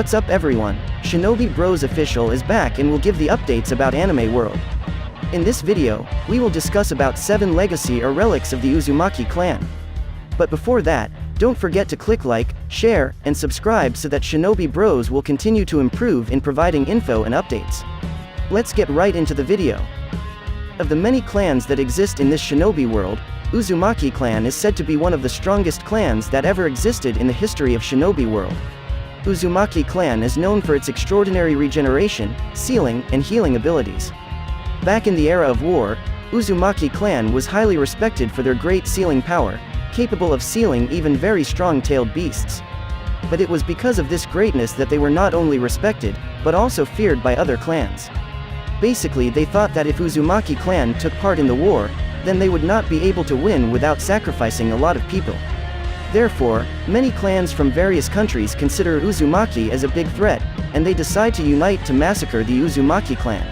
What's up everyone, Shinobi Bros Official is back and will give the updates about anime world. In this video, we will discuss about 7 legacy or relics of the Uzumaki clan. But before that, don't forget to click like, share, and subscribe so that Shinobi Bros will continue to improve in providing info and updates. Let's get right into the video. Of the many clans that exist in this Shinobi world, Uzumaki clan is said to be one of the strongest clans that ever existed in the history of Shinobi world. Uzumaki clan is known for its extraordinary regeneration, sealing, and healing abilities. Back in the era of war, Uzumaki clan was highly respected for their great sealing power, capable of sealing even very strong-tailed beasts. But it was because of this greatness that they were not only respected, but also feared by other clans. Basically, they thought that if Uzumaki clan took part in the war, then they would not be able to win without sacrificing a lot of people. Therefore, many clans from various countries consider Uzumaki as a big threat, and they decide to unite to massacre the Uzumaki clan.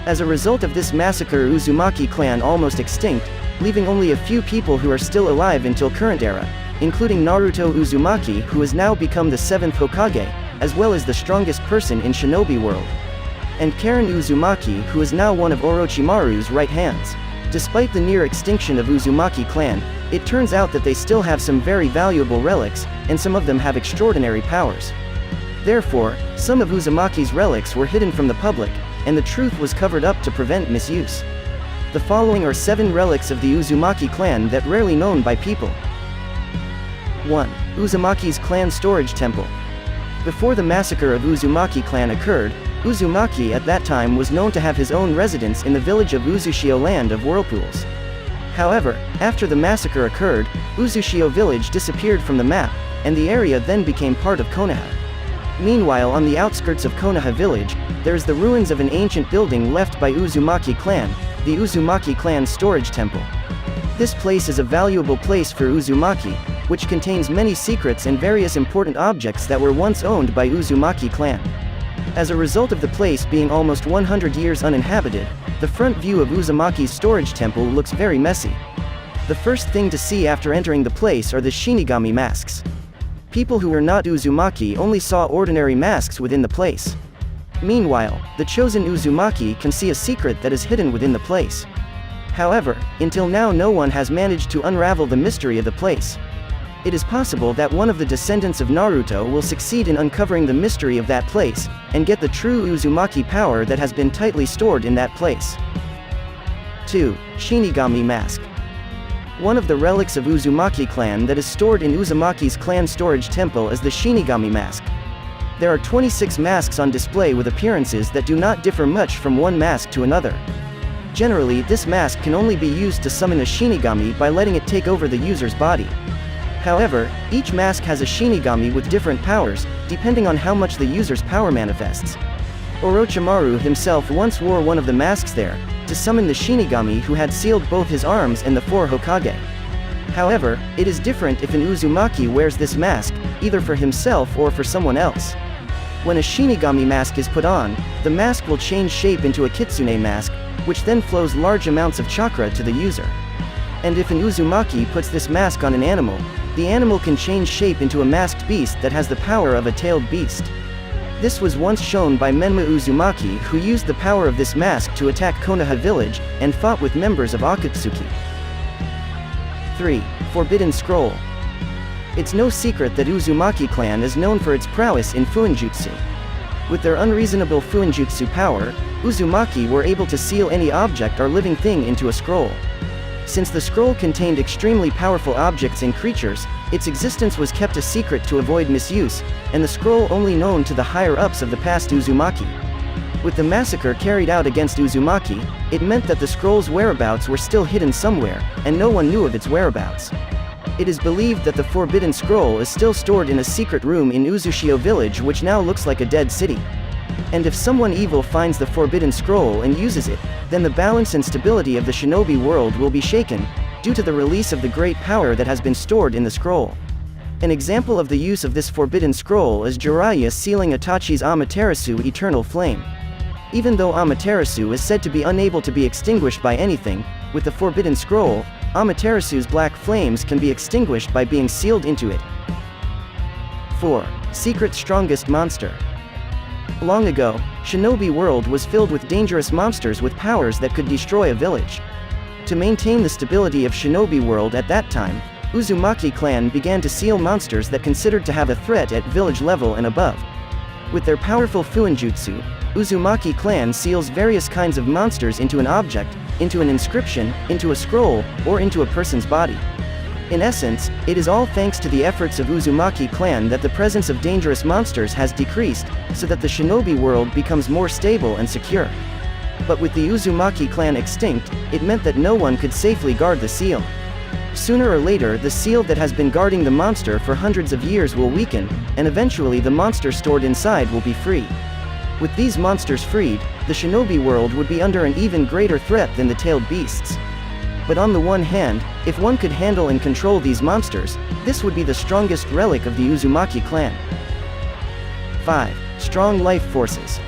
As a result of this massacre, Uzumaki clan almost extinct, leaving only a few people who are still alive until current era, including Naruto Uzumaki, who has now become the 7th Hokage, as well as the strongest person in Shinobi world. And Karen Uzumaki, who is now one of Orochimaru's right hands. Despite the near extinction of Uzumaki clan, it turns out that they still have some very valuable relics, and some of them have extraordinary powers. Therefore, some of Uzumaki's relics were hidden from the public, and the truth was covered up to prevent misuse. The following are 7 relics of the Uzumaki clan that rarely known by people. 1. Uzumaki's clan storage temple. Before the massacre of Uzumaki clan occurred, Uzumaki at that time was known to have his own residence in the village of Uzushio land of whirlpools. However, after the massacre occurred, Uzushio village disappeared from the map, and the area then became part of Konoha. Meanwhile, on the outskirts of Konoha village, there is the ruins of an ancient building left by Uzumaki clan, the Uzumaki clan storage temple. This place is a valuable place for Uzumaki, which contains many secrets and various important objects that were once owned by Uzumaki clan. As a result of the place being almost 100 years uninhabited, the front view of Uzumaki's storage temple looks very messy. The first thing to see after entering the place are the Shinigami masks. People who were not Uzumaki only saw ordinary masks within the place. Meanwhile, the chosen Uzumaki can see a secret that is hidden within the place. However, until now no one has managed to unravel the mystery of the place. It is possible that one of the descendants of Naruto will succeed in uncovering the mystery of that place, and get the true Uzumaki power that has been tightly stored in that place. 2. Shinigami Mask. One of the relics of Uzumaki clan that is stored in Uzumaki's clan storage temple is the Shinigami Mask. There are 26 masks on display with appearances that do not differ much from one mask to another. Generally, this mask can only be used to summon a Shinigami by letting it take over the user's body. However, each mask has a Shinigami with different powers, depending on how much the user's power manifests. Orochimaru himself once wore one of the masks there, to summon the Shinigami who had sealed both his arms and the 4 Hokage. However, it is different if an Uzumaki wears this mask, either for himself or for someone else. When a Shinigami mask is put on, the mask will change shape into a Kitsune mask, which then flows large amounts of chakra to the user. And if an Uzumaki puts this mask on an animal, the animal can change shape into a masked beast that has the power of a tailed beast. This was once shown by Menma Uzumaki, who used the power of this mask to attack Konoha village, and fought with members of Akatsuki. 3. Forbidden Scroll. It's no secret that Uzumaki clan is known for its prowess in Fuinjutsu. With their unreasonable Fuinjutsu power, Uzumaki were able to seal any object or living thing into a scroll. Since the scroll contained extremely powerful objects and creatures, its existence was kept a secret to avoid misuse, and the scroll only known to the higher-ups of the past Uzumaki. With the massacre carried out against Uzumaki, it meant that the scroll's whereabouts were still hidden somewhere, and no one knew of its whereabouts. It is believed that the Forbidden Scroll is still stored in a secret room in Uzushio village, which now looks like a dead city. And if someone evil finds the Forbidden Scroll and uses it, then the balance and stability of the Shinobi world will be shaken, due to the release of the great power that has been stored in the scroll. An example of the use of this Forbidden Scroll is Jiraiya sealing Itachi's Amaterasu Eternal Flame. Even though Amaterasu is said to be unable to be extinguished by anything, with the Forbidden Scroll, Amaterasu's black flames can be extinguished by being sealed into it. 4. Secret Strongest Monster. Long ago, Shinobi World was filled with dangerous monsters with powers that could destroy a village. To maintain the stability of Shinobi World at that time, Uzumaki clan began to seal monsters that considered to have a threat at village level and above. With their powerful Fuinjutsu, Uzumaki clan seals various kinds of monsters into an object, into an inscription, into a scroll, or into a person's body. In essence, it is all thanks to the efforts of Uzumaki clan that the presence of dangerous monsters has decreased, so that the Shinobi world becomes more stable and secure. But with the Uzumaki clan extinct, it meant that no one could safely guard the seal. Sooner or later, the seal that has been guarding the monster for hundreds of years will weaken, and eventually the monster stored inside will be free. With these monsters freed, the Shinobi world would be under an even greater threat than the tailed beasts. But on the one hand, if one could handle and control these monsters, this would be the strongest relic of the Uzumaki clan. 5. Strong life forces.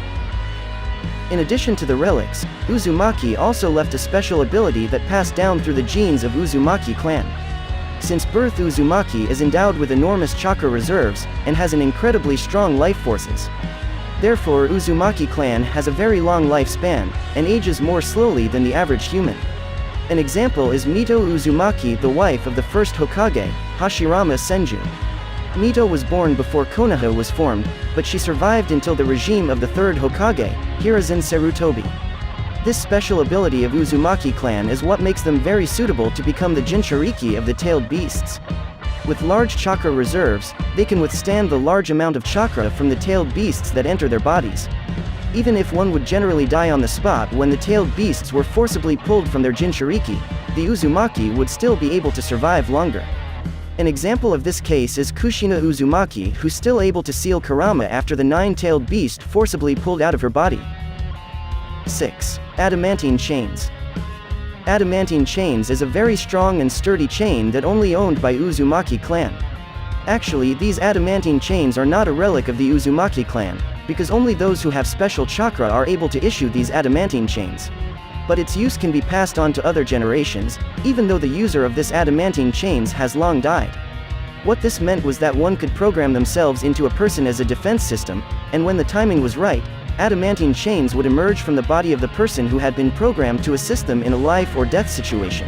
In addition to the relics, Uzumaki also left a special ability that passed down through the genes of Uzumaki clan. Since birth, Uzumaki is endowed with enormous chakra reserves, and has an incredibly strong life forces. Therefore, Uzumaki clan has a very long lifespan, and ages more slowly than the average human. An example is Mito Uzumaki, the wife of the first Hokage, Hashirama Senju. Mito was born before Konoha was formed, but she survived until the regime of the third Hokage, Hiruzen Sarutobi. This special ability of Uzumaki clan is what makes them very suitable to become the Jinchuriki of the tailed beasts. With large chakra reserves, they can withstand the large amount of chakra from the tailed beasts that enter their bodies. Even if one would generally die on the spot when the tailed beasts were forcibly pulled from their Jinchuriki, the Uzumaki would still be able to survive longer. An example of this case is Kushina Uzumaki, who's still able to seal Kurama after the 9-tailed beast forcibly pulled out of her body. 6. Adamantine Chains. Adamantine chains is a very strong and sturdy chain that only owned by Uzumaki clan. Actually, these adamantine chains are not a relic of the Uzumaki clan, because only those who have special chakra are able to issue these adamantine chains. But its use can be passed on to other generations, even though the user of this adamantine chains has long died. What this meant was that one could program themselves into a person as a defense system, and when the timing was right, adamantine chains would emerge from the body of the person who had been programmed to assist them in a life or death situation.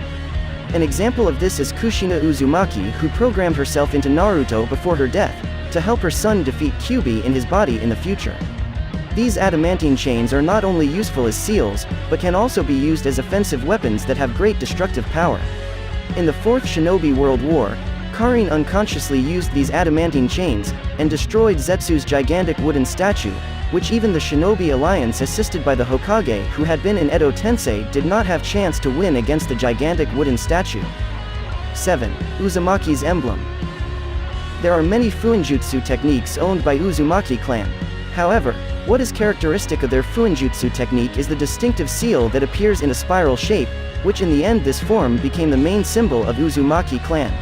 An example of this is Kushina Uzumaki, who programmed herself into Naruto before her death, to help her son defeat Kyuubi in his body in the future. These adamantine chains are not only useful as seals, but can also be used as offensive weapons that have great destructive power. In the Fourth Shinobi World War, Karin unconsciously used these adamantine chains, and destroyed Zetsu's gigantic wooden statue, which even the Shinobi Alliance assisted by the Hokage who had been in Edo Tensei did not have chance to win against the gigantic wooden statue. 7. Uzumaki's Emblem. There are many Fuinjutsu techniques owned by Uzumaki clan. However, what is characteristic of their Fuinjutsu technique is the distinctive seal that appears in a spiral shape, which in the end this form became the main symbol of Uzumaki clan.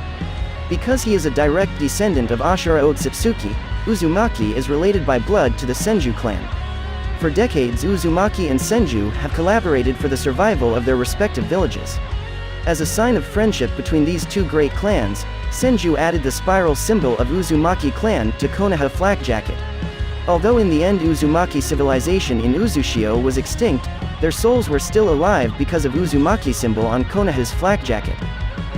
Because he is a direct descendant of Ashura Otsutsuki, Uzumaki is related by blood to the Senju clan. For decades, Uzumaki and Senju have collaborated for the survival of their respective villages. As a sign of friendship between these two great clans, Senju added the spiral symbol of Uzumaki clan to Konoha flak jacket. Although in the end Uzumaki civilization in Uzushio was extinct, their souls were still alive because of Uzumaki symbol on Konoha's flak jacket.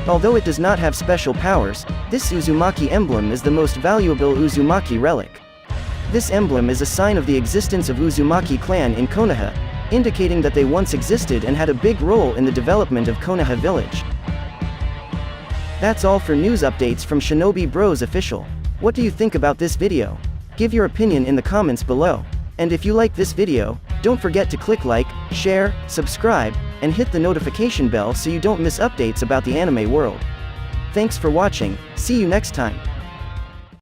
Although it does not have special powers, this Uzumaki emblem is the most valuable Uzumaki relic. This emblem is a sign of the existence of Uzumaki clan in Konoha, indicating that they once existed and had a big role in the development of Konoha village. That's all for news updates from Shinobi Bros Official. What do you think about this video? Give your opinion in the comments below. And if you like this video, don't forget to click like, share, subscribe, and hit the notification bell so you don't miss updates about the anime world. Thanks for watching, see you next time.